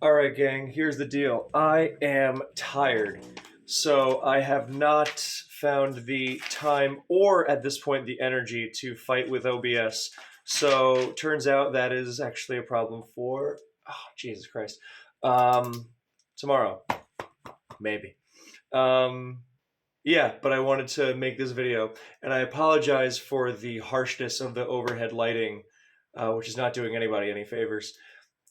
All right, gang, here's the deal. I am tired. So I have not found the time or at this point the energy to fight with OBS. So turns out that is actually a problem for Jesus Christ. Um Tomorrow, maybe. Um yeah, but I wanted to make this video and I apologize for the harshness of the overhead lighting, which is not doing anybody any favors,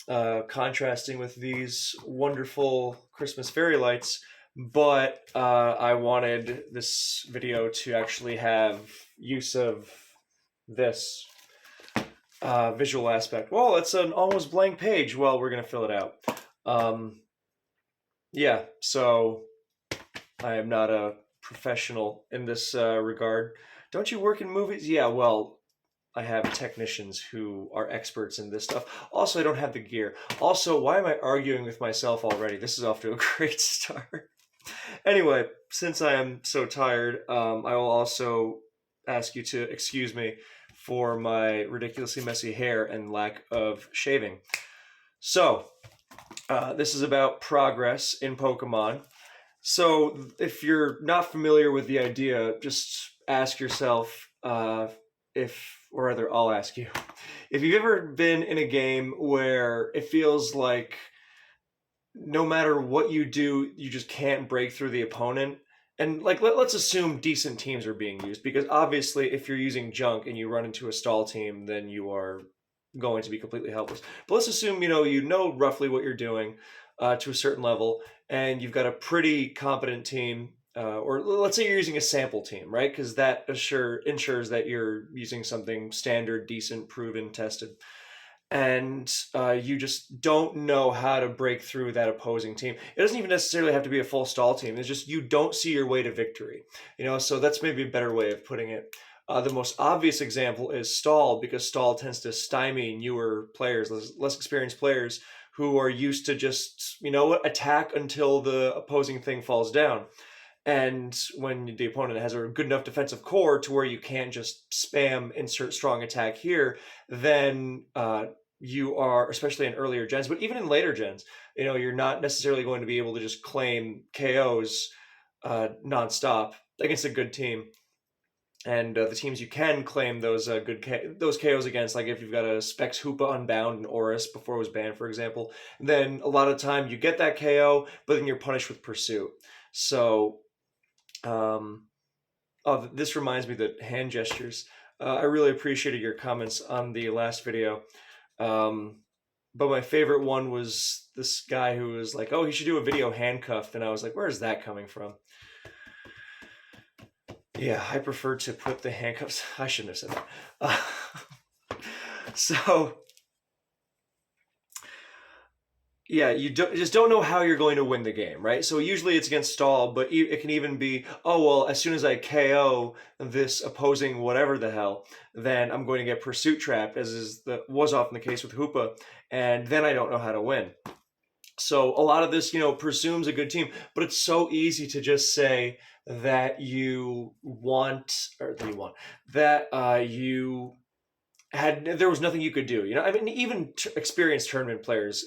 contrasting with these wonderful Christmas fairy lights. But I wanted this video to actually have use of this visual aspect. Well, it's an almost blank page. Well, we're going to fill it out. Um, yeah, so I am not a professional in this regard. Don't you work in movies? Yeah, well, I have technicians who are experts in this stuff. Also, I don't have the gear. Also, why am I arguing with myself already? This is off to a great start. Anyway, since I am so tired, I will also ask you to excuse me for my ridiculously messy hair and lack of shaving. So, this is about progress in Pokemon. So, if you're not familiar with the idea, just ask yourself or rather, I'll ask you, if you've ever been in a game where it feels like no matter what you do, you just can't break through the opponent. And like, let's assume decent teams are being used, because obviously, if you're using junk and you run into a stall team, then you are going to be completely helpless. But let's assume you know roughly what you're doing to a certain level, and you've got a pretty competent team. Or let's say you're using a sample team, right? Because that ensures that you're using something standard, decent, proven, tested, and you just don't know how to break through that opposing team. It doesn't even necessarily have to be a full stall team. It's just you don't see your way to victory. So that's maybe a better way of putting it. The most obvious example is stall, because stall tends to stymie newer players, less experienced players who are used to just attack until the opposing thing falls down. And when the opponent has a good enough defensive core to where you can't just spam insert strong attack here, then you are, especially in earlier gens, but even in later gens, you're not necessarily going to be able to just claim KOs nonstop against a good team. And the teams you can claim those those KOs against, like if you've got a Specs Hoopa Unbound and Oris before it was banned, for example, then a lot of time you get that KO, but then you're punished with Pursuit. So this reminds me that hand gestures. I really appreciated your comments on the last video. But my favorite one was this guy who was like, oh, he should do a video handcuffed. And I was like, where is that coming from? Yeah, I prefer to put the handcuffs. I shouldn't have said that. So yeah, you just don't know how you're going to win the game, right? So usually it's against stall, but it can even be, oh, well, as soon as I KO this opposing whatever the hell, then I'm going to get pursuit trapped, as was often the case with Hoopa, and then I don't know how to win. So a lot of this, presumes a good team, but it's so easy to just say that you there was nothing you could do. I mean, even experienced tournament players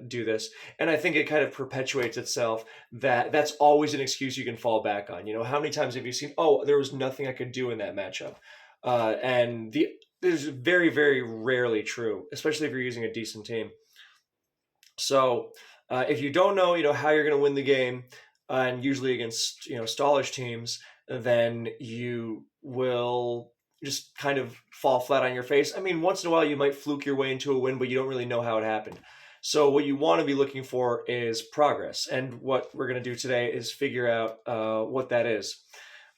do this, and I think it kind of perpetuates itself that that's always an excuse you can fall back on. How many times have you seen, oh, there was nothing I could do in that matchup? And this is very, very rarely true, especially if you're using a decent team. So if you don't know, how you're going to win the game, and usually against, stallish teams, then you will just kind of fall flat on your face. I mean, once in a while you might fluke your way into a win, but you don't really know how it happened. So what you want to be looking for is progress. And what we're going to do today is figure out what that is.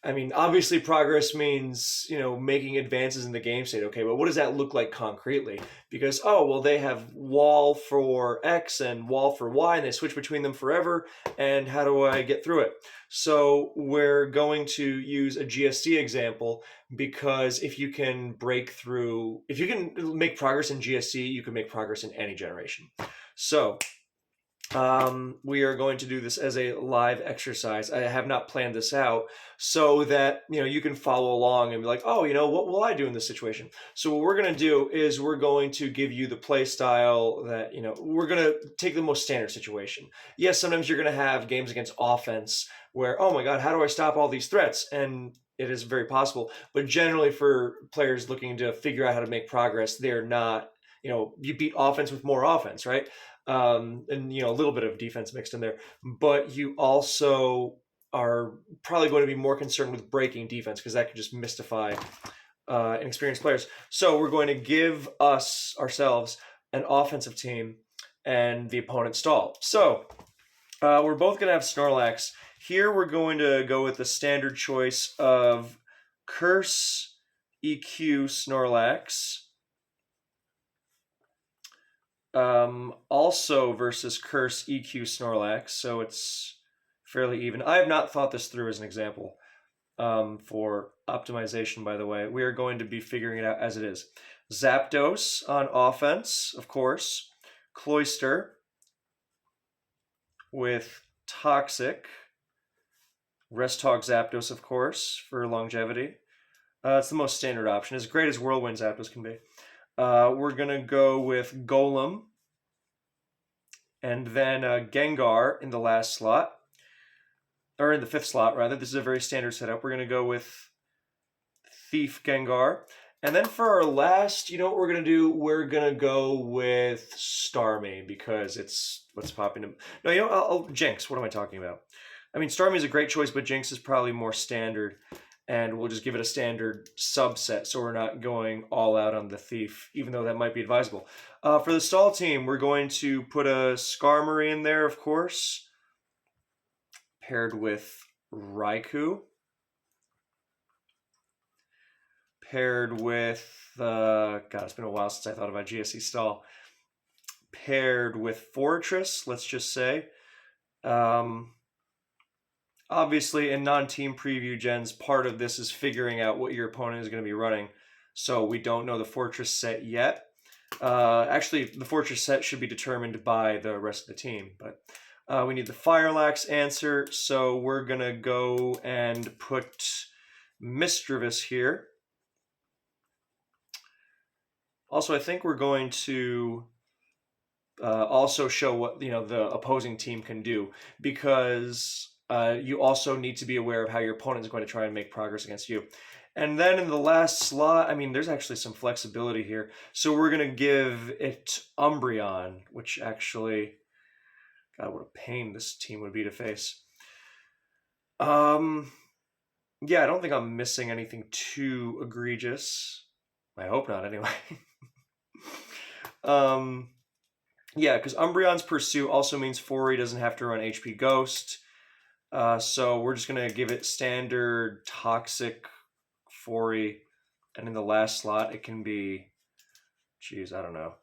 I mean, obviously progress means, making advances in the game state. Okay, but what does that look like concretely? Because, oh, well, they have wall for X and wall for Y, and they switch between them forever, and how do I get through it? So we're going to use a GSC example, because if you can make progress in GSC, you can make progress in any generation. So we are going to do this as a live exercise. I have not planned this out so that you can follow along and be like, oh, what will I do in this situation? So what we're going to do is we're going to give you the play style that we're going to take the most standard situation. Yes, sometimes you're going to have games against offense where, oh my god, how do I stop all these threats? And it is very possible, but generally for players looking to figure out how to make progress, they're not, you beat offense with more offense, right? And a little bit of defense mixed in there, but you also are probably going to be more concerned with breaking defense because that could just mystify inexperienced players. So we're going to give ourselves an offensive team and the opponent stall. So we're both going to have Snorlax. Here we're going to go with the standard choice of Curse EQ Snorlax. Also versus Curse EQ Snorlax, so it's fairly even. I have not thought this through as an example for optimization, by the way. We are going to be figuring it out as it is. Zapdos on offense, of course. Cloyster with Toxic. Restog Zapdos, of course, for longevity. It's the most standard option, as great as Whirlwind Zapdos can be. We're going to go with Golem. And then Gengar in the last slot. Or in the 5th slot, rather. This is a very standard setup. We're going to go with Thief Gengar. And then for our last, you know what we're going to do? We're going to go with Starmie because it's what's popping. No, Jinx. What am I talking about? I mean, Starmie is a great choice, but Jinx is probably more standard. And we'll just give it a standard subset so we're not going all out on the Thief, even though that might be advisable. For the stall team, we're going to put a Skarmory in there, of course, paired with Raikou, paired with, God, it's been a while since I thought about GSE stall, paired with Fortress, let's just say. Obviously, in non-team preview gens, part of this is figuring out what your opponent is going to be running. So we don't know the Fortress set yet. Actually, the Fortress set should be determined by the rest of the team. But we need the Firelax answer, so we're going to go and put Misdreavus here. Also, I think we're going to also show what the opposing team can do, because you also need to be aware of how your opponent is going to try and make progress against you. And then in the last slot, I mean, there's actually some flexibility here. So we're going to give it Umbreon, which actually, God, what a pain this team would be to face. Yeah, I don't think I'm missing anything too egregious. I hope not, anyway. Yeah, because Umbreon's Pursue also means Fori doesn't have to run HP Ghost. So we're just going to give it standard Toxic Fori. And in the last slot, it can be, geez, I don't know.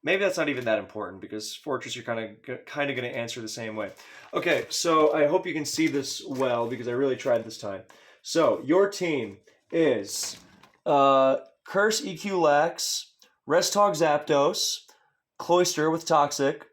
Maybe that's not even that important because Fortress, you're kind of going to answer the same way. Okay, so I hope you can see this well because I really tried this time. So your team is Curse EQ Lax, Restog Zapdos, Cloyster with Toxic,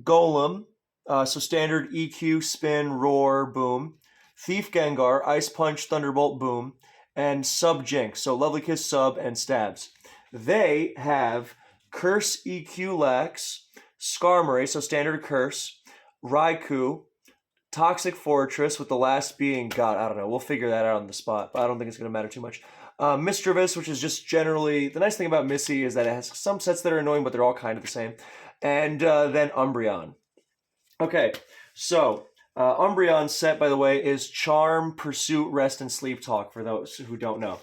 Golem, so standard EQ, Spin, Roar, Boom, Thief Gengar, Ice Punch, Thunderbolt, Boom, and Sub Jinx, so Lovely Kiss, Sub, and Stabs. They have Curse EQ Lax, Skarmory, so standard Curse, Raikou, Toxic Fortress, with the last being, God, I don't know, we'll figure that out on the spot, but I don't think it's going to matter too much. Misdreavus, which is just generally, the nice thing about Missy is that it has some sets that are annoying, but they're all kind of the same. And then Umbreon. Okay, so Umbreon's set, by the way, is Charm, Pursuit, Rest, and Sleep Talk, for those who don't know.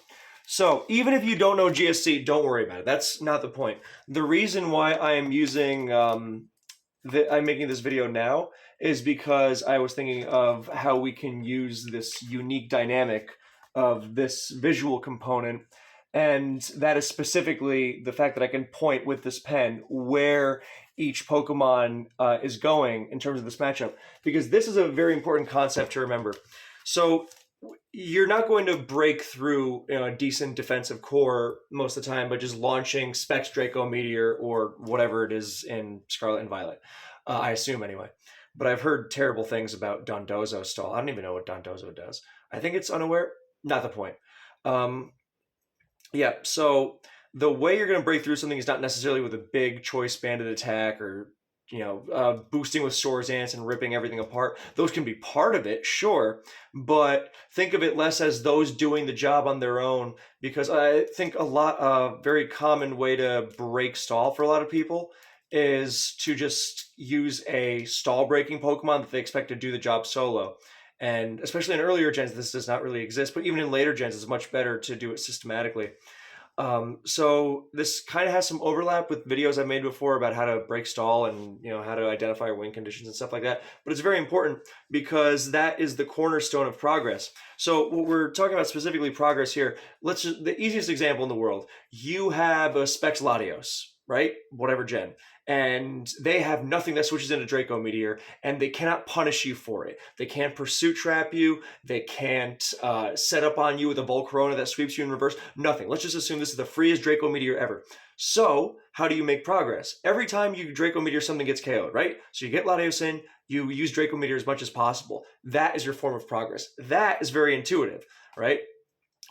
So even if you don't know GSC, don't worry about it. That's not the point. The reason why I am using, I'm making this video now is because I was thinking of how we can use this unique dynamic of this visual component, and that is specifically the fact that I can point with this pen where each Pokemon is going in terms of this matchup, because this is a very important concept to remember. So you're not going to break through a decent defensive core most of the time by just launching Specs Draco Meteor or whatever it is in Scarlet and Violet. I assume anyway. But I've heard terrible things about Dondozo stall. I don't even know what Dondozo does. I think it's unaware. Not the point. Um, yeah, so the way you're going to break through something is not necessarily with a big choice banded attack or boosting with Swords Ants and ripping everything apart. Those can be part of it, sure, but think of it less as those doing the job on their own, because I think a very common way to break stall for a lot of people is to just use a stall breaking Pokemon that they expect to do the job solo. And especially in earlier gens, this does not really exist, but even in later gens, it's much better to do it systematically. So this kind of has some overlap with videos I've made before about how to break stall and how to identify win conditions and stuff like that. But it's very important because that is the cornerstone of progress. So what we're talking about specifically progress here. The easiest example in the world. You have a Specs Latios, right? Whatever gen. And they have nothing that switches into Draco Meteor, and they cannot punish you for it. They can't pursuit trap you. They can't set up on you with a Volcarona that sweeps you in reverse. Nothing. Let's just assume this is the freest Draco Meteor ever. So how do you make progress? Every time you Draco Meteor, something gets KO'd, right? So you get Latios in, you use Draco Meteor as much as possible. That is your form of progress. That is very intuitive, right?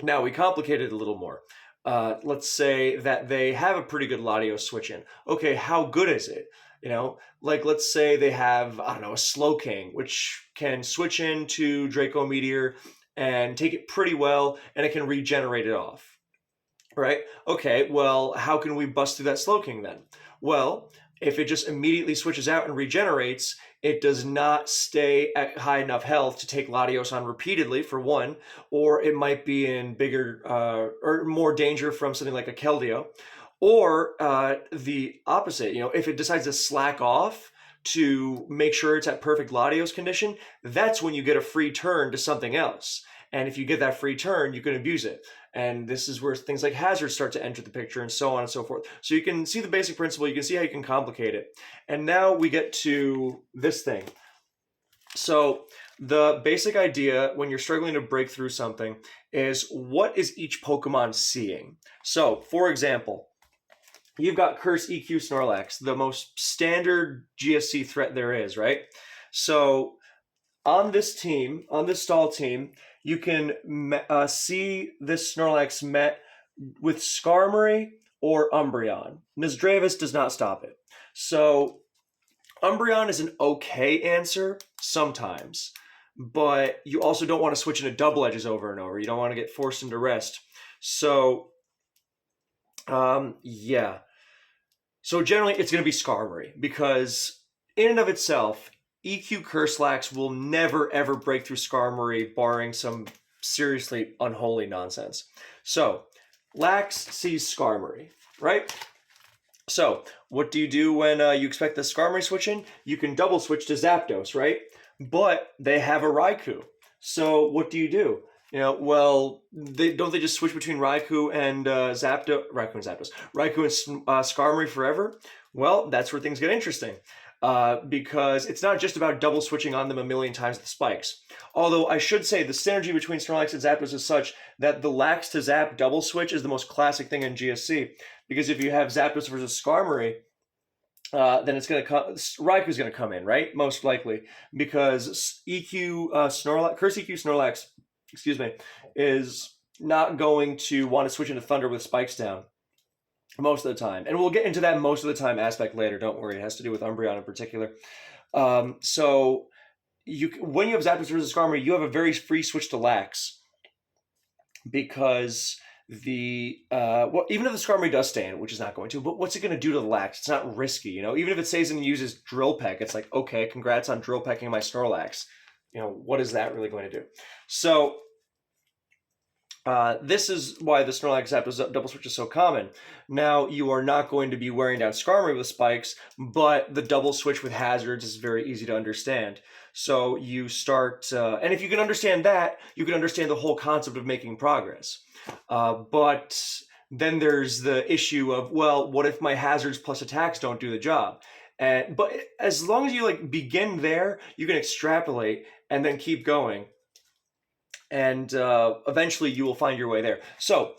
Now we complicate it a little more. Let's say that they have a pretty good Latios switch in. Okay, how good is it? Like let's say they have, I don't know, a Slowking, which can switch into Draco Meteor and take it pretty well, and it can regenerate it off. Right? Okay, well, how can we bust through that Slowking then? Well, if it just immediately switches out and regenerates, it does not stay at high enough health to take Latios on repeatedly, for one, or it might be in bigger or more danger from something like a Keldeo, or the opposite. If it decides to slack off to make sure it's at perfect Latios condition, that's when you get a free turn to something else. And if you get that free turn, you can abuse it. And this is where things like hazards start to enter the picture and so on and so forth. So you can see the basic principle. You can see how you can complicate it. And now we get to this thing. So the basic idea when you're struggling to break through something is, what is each Pokemon seeing? So, for example, you've got Curse EQ Snorlax, the most standard GSC threat there is, right? So on this team, on this stall team, you can see this Snorlax met with Skarmory or Umbreon. Nisdravis does not stop it. So Umbreon is an okay answer sometimes, but you also don't want to switch into double edges over and over. You don't want to get forced into rest. So, yeah. So generally, it's going to be Skarmory, because in and of itself, EQ Curselax will never ever break through Skarmory, barring some seriously unholy nonsense. So, Lax sees Skarmory, right? So, what do you do when you expect the Skarmory switch in? You can double switch to Zapdos, right? But they have a Raikou. So, what do? Well, don't they just switch between Raikou and Zapdos? Raikou and Zapdos. Raikou and Skarmory forever? Well, that's where things get interesting. Because it's not just about double switching on them a million times with spikes. Although I should say the synergy between Snorlax and Zapdos is such that the Lax to Zap double switch is the most classic thing in GSC. Because if you have Zapdos versus Skarmory, then it's going to come. Raikou's going to come in, right? Most likely, because Curse EQ Snorlax, is not going to want to switch into Thunder with spikes down most of the time, and we'll get into that most of the time aspect later. Don't worry, it has to do with Umbreon in particular. So when you have Zapdos versus Skarmory, you have a very free switch to Lax, because even if the Skarmory does stay in, which is not going to, but what's it going to do to the Lax? It's not risky, Even if it stays and uses Drill Peck, it's like, okay, congrats on Drill Pecking my Snorlax. What is that really going to do? So this is why the Snorlax Zapdos double switch is so common. Now, you are not going to be wearing down Skarmory with spikes, but the double switch with hazards is very easy to understand. So you start, and if you can understand that, you can understand the whole concept of making progress. But then there's the issue of, well, what if my hazards plus attacks don't do the job? But as long as you begin there, you can extrapolate and then keep going. and eventually you will find your way there. So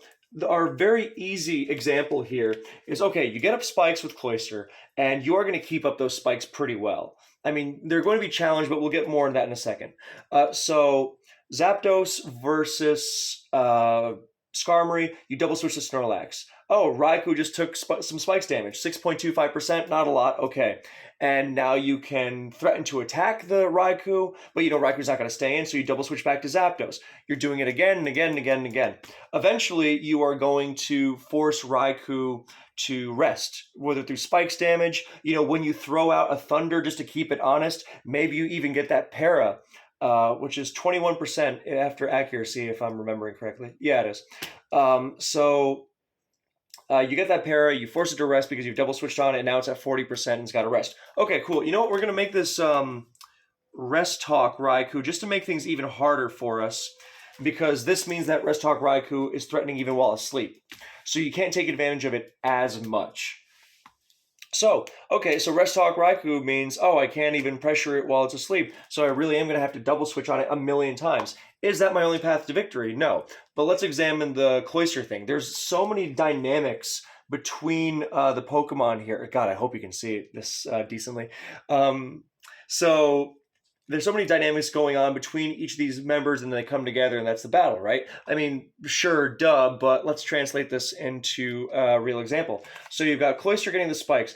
our very easy example here is, okay, you get up spikes with Cloyster, and you are going to keep up those spikes pretty well. I mean, they're going to be challenged, but we'll get more on that in a second. So Zapdos versus Skarmory, you double switch to Snorlax. Oh, Raikou just took some spikes damage, 6.25%, not a lot, okay. And now you can threaten to attack the Raikou, but you know Raikou's not going to stay in, so you double switch back to Zapdos. You're doing it again and again and again and again. Eventually, you are going to force Raikou to rest, whether through spikes damage, you know, when you throw out a Thunder just to keep it honest, maybe you even get that Para, which is 21% after accuracy, if I'm remembering correctly. Yeah, it is. You get that Para, you force it to rest because you've double switched on it, and now it's at 40% and it's got to rest. Okay, cool. You know what? We're going to make this Rest Talk Raikou just to make things even harder for us, because this means that Rest Talk Raikou is threatening even while asleep. So you can't take advantage of it as much. So, okay, so Rest Talk Raikou means, oh, I can't even pressure it while it's asleep, so I really am going to have to double switch on it a million times. Is that my only path to victory? No. But let's examine the Cloyster thing. There's so many dynamics between the Pokemon here. God, I hope you can see this decently. So there's so many dynamics going on between each of these members, and then they come together, and that's the battle, right? I mean, sure, duh, but let's translate this into a real example. So you've got Cloyster getting the spikes.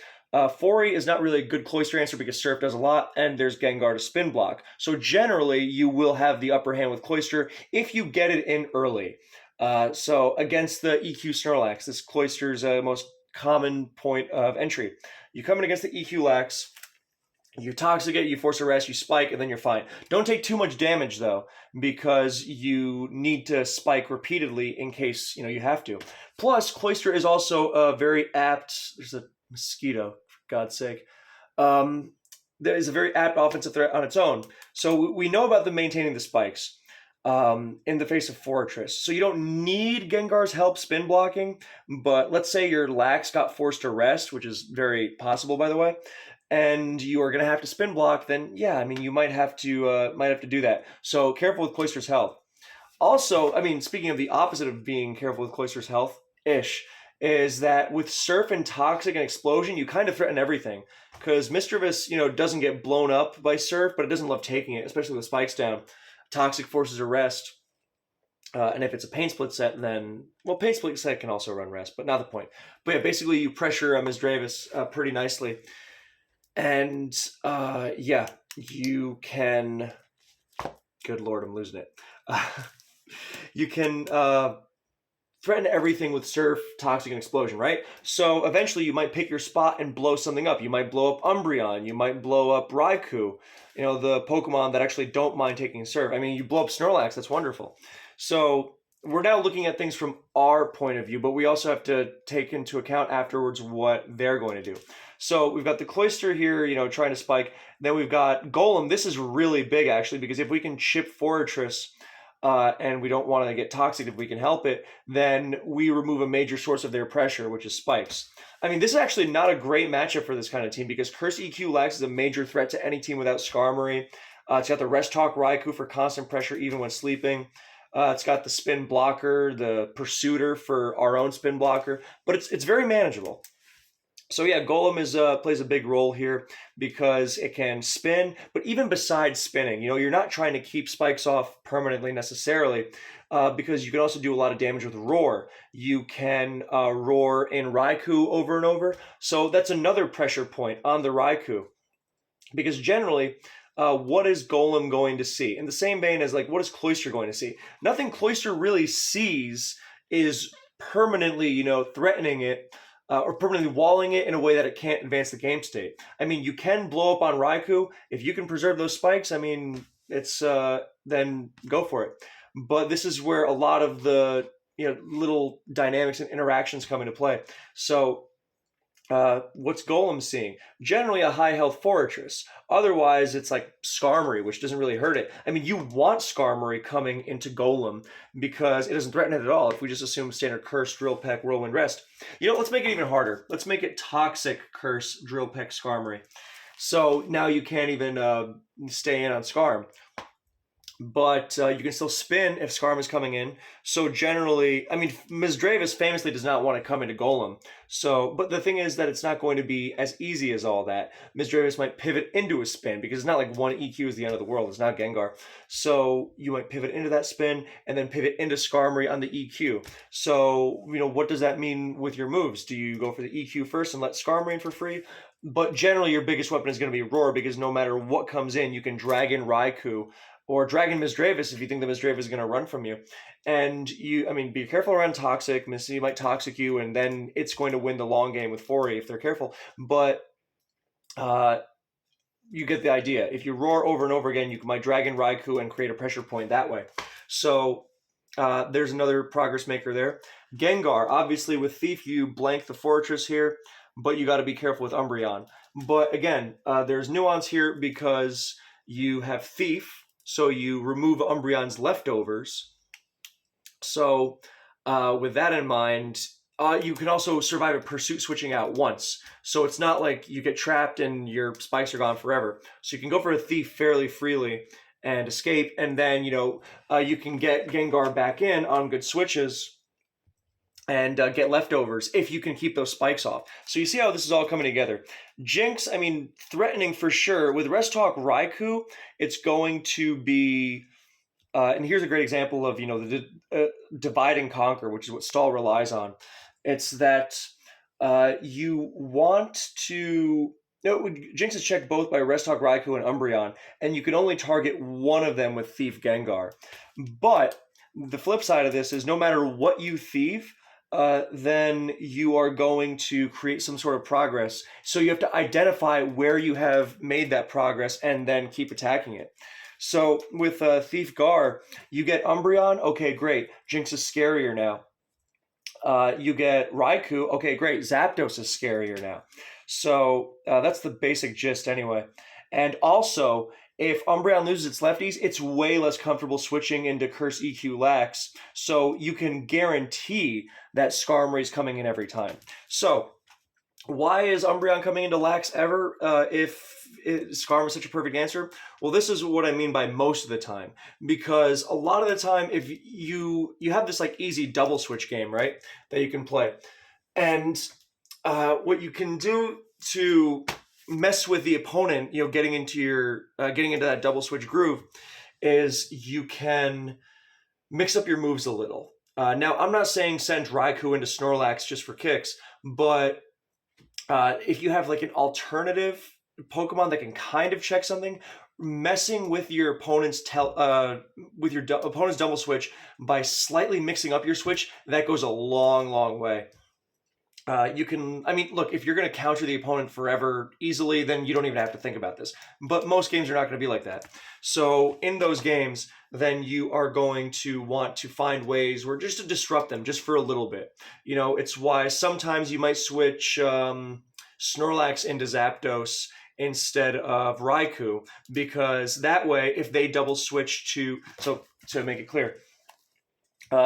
Fori is not really a good Cloyster answer because Surf does a lot, and there's Gengar to spin block. So generally, you will have the upper hand with Cloyster if you get it in early. So against the EQ Snorlax, this Cloyster's most common point of entry. You come in against the EQ Lax, you toxic it, you force a rest, you spike, and then you're fine. Don't take too much damage, though, because you need to spike repeatedly in case, you know, you have to. Plus, Cloyster is also a very apt... There's a mosquito, for God's sake. There is a very apt offensive threat on its own. So we know about them maintaining the spikes in the face of Fortress. So you don't need Gengar's help spin blocking, but let's say your Lax got forced to rest, which is very possible, by the way, and you are going to have to spin block, then yeah, I mean, you might have to do that. So careful with Cloyster's health. Also, I mean, speaking of the opposite of being careful with Cloyster's health-ish, is that with Surf and Toxic and Explosion, you kind of threaten everything. Because Mischievous, you know, doesn't get blown up by Surf, but it doesn't love taking it, especially with spikes down. Toxic forces a rest. And if it's a Pain Split set, then... Well, Pain Split set can also run rest, but not the point. But yeah, basically you pressure Ms. Dravis pretty nicely. And yeah, you can... Good Lord, I'm losing it. You can threaten everything with Surf, Toxic, and Explosion, right? So eventually you might pick your spot and blow something up. You might blow up Umbreon. You might blow up Raikou. You know, the Pokemon that actually don't mind taking Surf. I mean, you blow up Snorlax. That's wonderful. So we're now looking at things from our point of view, but we also have to take into account afterwards what they're going to do. So we've got the Cloyster here, you know, trying to spike. Then we've got Golem. This is really big, actually, because if we can chip Fortress... and we don't want to get toxic if we can help it, then we remove a major source of their pressure, which is spikes. I mean, this is actually not a great matchup for this kind of team because Curse EQ Lax is a major threat to any team without Skarmory. It's got the Rest Talk Raikou for constant pressure even when sleeping. It's got the Spin Blocker, the Pursuiter for our own Spin Blocker, but it's very manageable. So yeah, Golem plays a big role here because it can spin, but even besides spinning, you know, you're not trying to keep spikes off permanently necessarily because you can also do a lot of damage with Roar. You can Roar in Raikou over and over, so that's another pressure point on the Raikou because generally, what is Golem going to see? In the same vein as, like, what is Cloyster going to see? Nothing Cloyster really sees is permanently, you know, threatening it, or permanently walling it in a way that it can't advance the game state. I mean, you can blow up on Raikou. If you can preserve those spikes, I mean, it's then go for it. But this is where a lot of the, you know, little dynamics and interactions come into play. So what's Golem seeing? Generally a high health Fortress. Otherwise, it's like Skarmory, which doesn't really hurt it. I mean, you want Skarmory coming into Golem because it doesn't threaten it at all. If we just assume standard Curse, Drill Peck, Whirlwind Rest. You know, let's make it even harder. Let's make it Toxic, Curse, Drill Peck, Skarmory. So now you can't even stay in on Skarm. but you can still spin if Skarm is coming in. So generally, I mean, Ms. Dravis famously does not want to come into Golem. So, but the thing is that it's not going to be as easy as all that. Ms. Dravis might pivot into a spin because it's not like one EQ is the end of the world. It's not Gengar. So you might pivot into that spin and then pivot into Skarmory on the EQ. So, what does that mean with your moves? Do you go for the EQ first and let Skarmory in for free? But generally, your biggest weapon is going to be Roar because no matter what comes in, you can drag in Raikou or Dragon Misdreavus if you think the Misdreavus is going to run from you. And be careful around Toxic. Misty might Toxic you, and then it's going to win the long game with Fori if they're careful. But you get the idea. If you Roar over and over again, you might Dragon Raikou and create a pressure point that way. So there's another progress maker there. Gengar, obviously with Thief, you blank the Fortress here, but you got to be careful with Umbreon. But again, there's nuance here because you have Thief, so you remove Umbreon's leftovers. So with that in mind, you can also survive a pursuit switching out once. So it's not like you get trapped and your spikes are gone forever. So you can go for a Thief fairly freely and escape, and then you can get Gengar back in on good switches and get leftovers if you can keep those spikes off. So you see how this is all coming together. Jinx, threatening for sure. With Rest Talk Raikou, it's going to be, and here's a great example of, the divide and conquer, which is what Stall relies on. It's that you want to, Jinx is checked both by Rest Talk Raikou and Umbreon, and you can only target one of them with Thief Gengar. But the flip side of this is no matter what you thief, then you are going to create some sort of progress. So you have to identify where you have made that progress and then keep attacking it. So with Thief Gar, you get Umbreon, okay, great. Jinx is scarier now. You get Raikou, okay, great. Zapdos is scarier now. So that's the basic gist anyway. And also, if Umbreon loses its lefties, it's way less comfortable switching into Curse EQ Lax, so you can guarantee that Skarmory is coming in every time. So, why is Umbreon coming into Lax ever if Skarmory is such a perfect answer? Well, this is what I mean by most of the time, because a lot of the time, if you have this like easy double switch game, right, that you can play, and what you can do to mess with the opponent, getting into that double switch groove, is you can mix up your moves a little. Now, I'm not saying send Raikou into Snorlax just for kicks, but if you have like an alternative Pokemon that can kind of check something, messing with your opponent's opponent's double switch by slightly mixing up your switch, that goes a long, long way. You can, look, if you're going to counter the opponent forever easily, then you don't even have to think about this. But most games are not going to be like that. So in those games, then you are going to want to find ways where just to disrupt them just for a little bit. It's why sometimes you might switch Snorlax into Zapdos instead of Raikou, because that way, if they double switch to make it clear,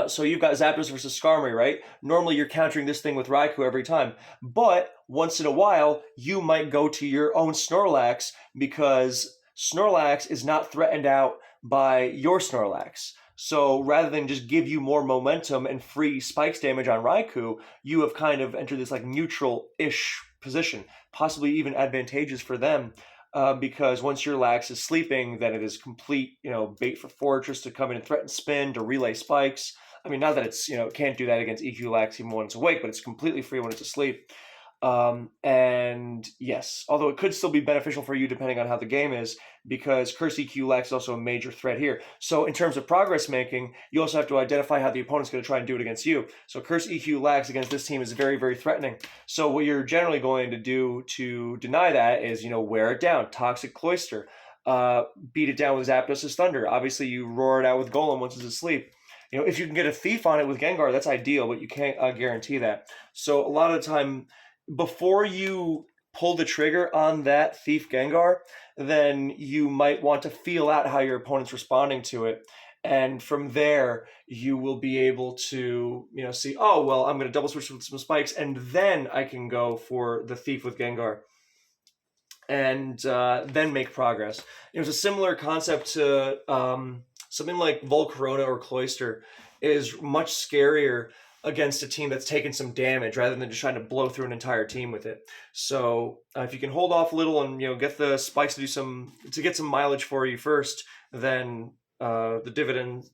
so you've got Zapdos versus Skarmory, right? Normally you're countering this thing with Raikou every time. But once in a while, you might go to your own Snorlax because Snorlax is not threatened out by your Snorlax. So rather than just give you more momentum and free spikes damage on Raikou, you have kind of entered this like neutral-ish position, possibly even advantageous for them. Because once your Lax is sleeping, then it is complete, bait for Fortress to come in and threaten spin, to relay spikes. Not that it's, it can't do that against EQ Lax even when it's awake, but it's completely free when it's asleep. And yes, although it could still be beneficial for you depending on how the game is, because Curse EQ Lax is also a major threat here. So in terms of progress making, you also have to identify how the opponent's going to try and do it against you. So Curse EQ Lax against this team is very, very threatening. So what you're generally going to do to deny that is, wear it down. Toxic Cloyster. Beat it down with Zapdos' Thunder. Obviously, you roar it out with Golem once it's asleep. If you can get a Thief on it with Gengar, that's ideal, but you can't guarantee that. So a lot of the time, before you pull the trigger on that Thief Gengar, then you might want to feel out how your opponent's responding to it. And from there, you will be able to, see, oh, well, I'm going to double switch with some spikes, and then I can go for the Thief with Gengar. And then make progress. It was a similar concept to Something like Volcarona or Cloyster is much scarier against a team that's taken some damage rather than just trying to blow through an entire team with it. So if you can hold off a little and get the spikes to get some mileage for you first, then the dividend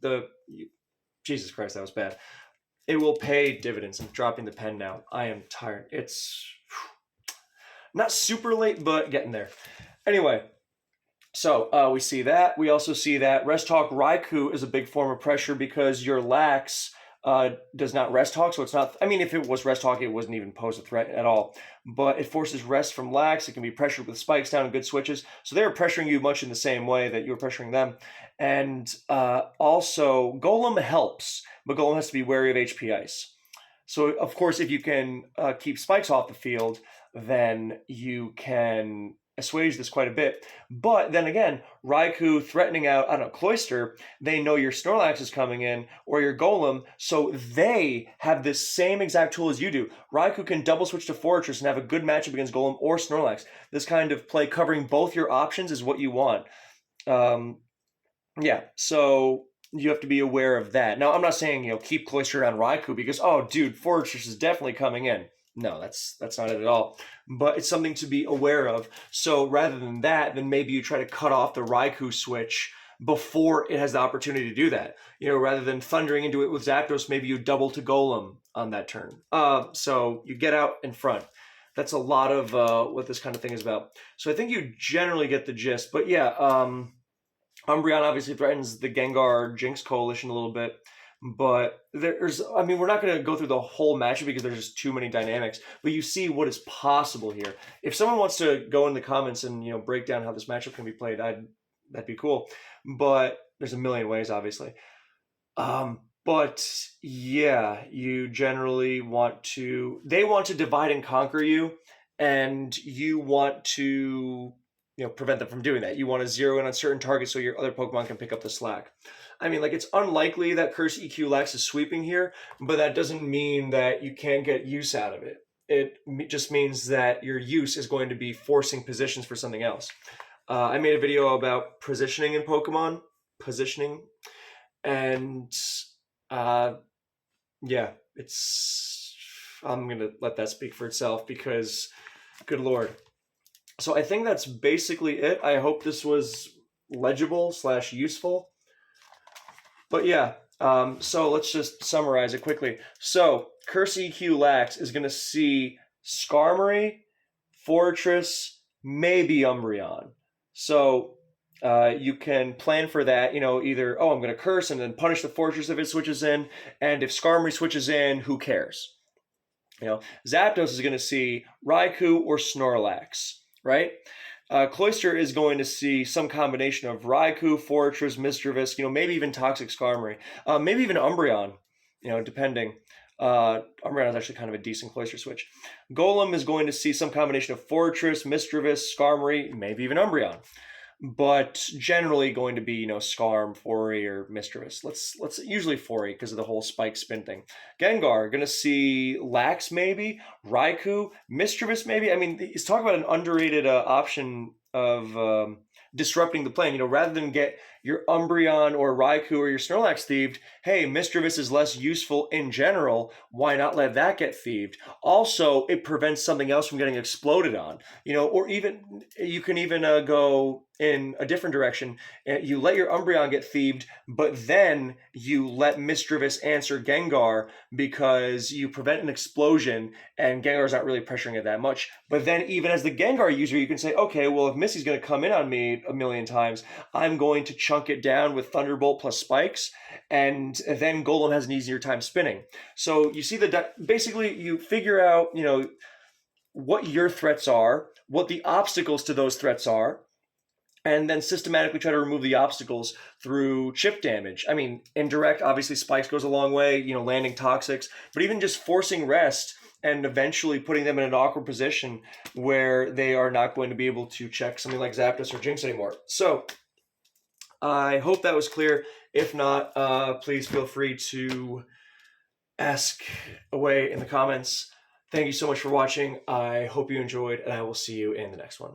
Jesus Christ, that was bad. It will pay dividends. I'm dropping the pen now. I am tired. It's not super late, but getting there. Anyway, so we see that. We also see that Rest Hawk Raikou is a big form of pressure because your Lax does not Rest Hawk, so it's not... I mean, if it was Rest Hawk, it wasn't even pose a threat at all. But it forces rest from Lax. It can be pressured with spikes down and good switches. So they're pressuring you much in the same way that you're pressuring them. And also, Golem helps, but Golem has to be wary of HP Ice. So, of course, if you can keep spikes off the field, then you can assuage this quite a bit. But then again, Raikou threatening out, I don't know, Cloyster, they know your Snorlax is coming in, or your Golem, so they have this same exact tool as you do. Raikou can double switch to Fortress and have a good matchup against Golem or Snorlax. This kind of play covering both your options is what you want. Yeah, so you have to be aware of that. Now, I'm not saying, keep Cloyster around Raikou because, oh, dude, Fortress is definitely coming in. No, that's not it at all. But it's something to be aware of. So rather than that, then maybe you try to cut off the Raikou switch before it has the opportunity to do that. Rather than thundering into it with Zapdos, maybe you double to Golem on that turn. So you get out in front. That's a lot of what this kind of thing is about. So I think you generally get the gist. But yeah, Umbreon obviously threatens the Gengar Jinx coalition a little bit. But we're not going to go through the whole matchup because there's just too many dynamics. But you see what is possible here. If someone wants to go in the comments and break down how this matchup can be played, that'd be cool. But there's a million ways, obviously. But yeah, you generally they want to divide and conquer you, and you want to prevent them from doing that. You want to zero in on certain targets so your other Pokemon can pick up the slack. I mean, it's unlikely that Curse EQ Lax is sweeping here, but that doesn't mean that you can't get use out of it. It just means that your use is going to be forcing positions for something else. I made a video about positioning in Pokemon. And yeah, I'm going to let that speak for itself because, good Lord. So I think that's basically it. I hope this was legible / useful. But yeah, so let's just summarize it quickly. So Curse EQ Lax is going to see Skarmory, Fortress, maybe Umbreon. So you can plan for that, either, I'm going to Curse and then punish the Fortress if it switches in. And if Skarmory switches in, who cares? Zapdos is going to see Raikou or Snorlax, right? Cloyster is going to see some combination of Raikou, Fortress, Misdreavus, maybe even Toxic Skarmory, maybe even Umbreon, depending. Umbreon is actually kind of a decent Cloyster switch. Golem is going to see some combination of Fortress, Misdreavus, Skarmory, maybe even Umbreon. But generally going to be, Skarm, Fori, or Misdreavus. Let's usually Fori because of the whole spike spin thing. Gengar, gonna see Lax maybe, Raikou, Misdreavus maybe. I mean, he's talking about an underrated option of disrupting the plan. Rather than get your Umbreon or Raikou or your Snorlax thieved, hey, Misdreavus is less useful in general. Why not let that get thieved? Also, it prevents something else from getting exploded on. Or even you can even go in a different direction. You let your Umbreon get thieved, but then you let Misdreavus answer Gengar because you prevent an explosion, and Gengar's not really pressuring it that much. But then even as the Gengar user, you can say, okay, well, if Missy's going to come in on me a million times, I'm going to chunk it down with Thunderbolt plus spikes, and then Golem has an easier time spinning. So you see basically you figure out, what your threats are, what the obstacles to those threats are, and then systematically try to remove the obstacles through chip damage. I mean, indirect, obviously spikes goes a long way, landing toxics, but even just forcing rest and eventually putting them in an awkward position where they are not going to be able to check something like Zapdos or Jinx anymore. So I hope that was clear. If not, please feel free to ask away in the comments. Thank you so much for watching. I hope you enjoyed, and I will see you in the next one.